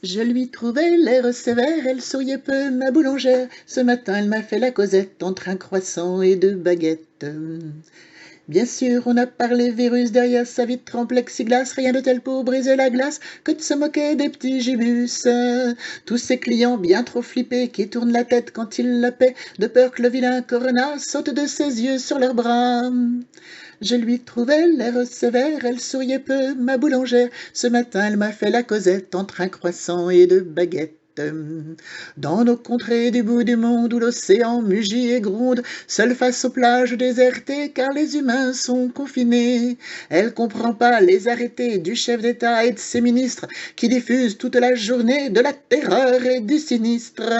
Je lui trouvais l'air sévère, elle souriait peu, ma boulangère. Ce matin, elle m'a fait la causette entre un croissant et deux baguettes. Bien sûr, on a parlé virus derrière sa vitre en plexiglas, rien de tel pour briser la glace que de se moquer des petits gibus. Tous ces clients bien trop flippés qui tournent la tête quand ils la paient, de peur que le vilain Corona saute de ses yeux sur leurs bras. Je lui trouvais l'air sévère, elle souriait peu, ma boulangère. Ce matin, elle m'a fait la causette entre un croissant et deux baguettes. Dans nos contrées du bout du monde où l'océan mugit et gronde, seule face aux plages désertées car les humains sont confinés, elle comprend pas les arrêtés du chef d'État et de ses ministres qui diffusent toute la journée de la terreur et du sinistre.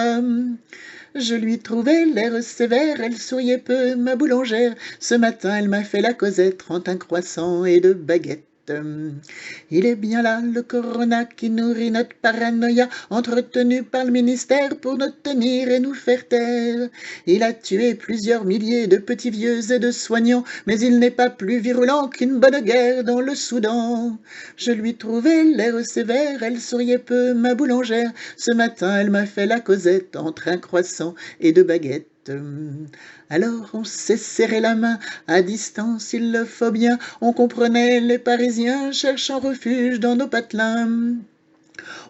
Je lui trouvais l'air sévère, elle souriait peu, ma boulangère. Ce matin, elle m'a fait la causette entre un croissant et deux baguettes. Il est bien là, le corona qui nourrit notre paranoïa, entretenu par le ministère pour nous tenir et nous faire taire. Il a tué plusieurs milliers de petits vieux et de soignants, mais il n'est pas plus virulent qu'une bonne guerre dans le Soudan. Je lui trouvais l'air sévère, elle souriait peu, ma boulangère. Ce matin, elle m'a fait la causette entre un croissant et deux baguettes. Alors on s'est serré la main, à distance il le faut bien, on comprenait les Parisiens cherchant refuge dans nos patelins.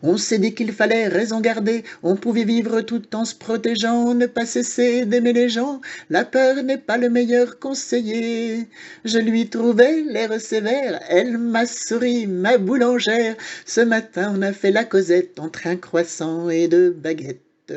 On s'est dit qu'il fallait raison garder, on pouvait vivre tout en se protégeant, ne pas cesser d'aimer les gens, la peur n'est pas le meilleur conseiller. Je lui trouvais l'air sévère, elle m'a souri, ma boulangère. Ce matin on a fait la causette entre un croissant et deux baguettes.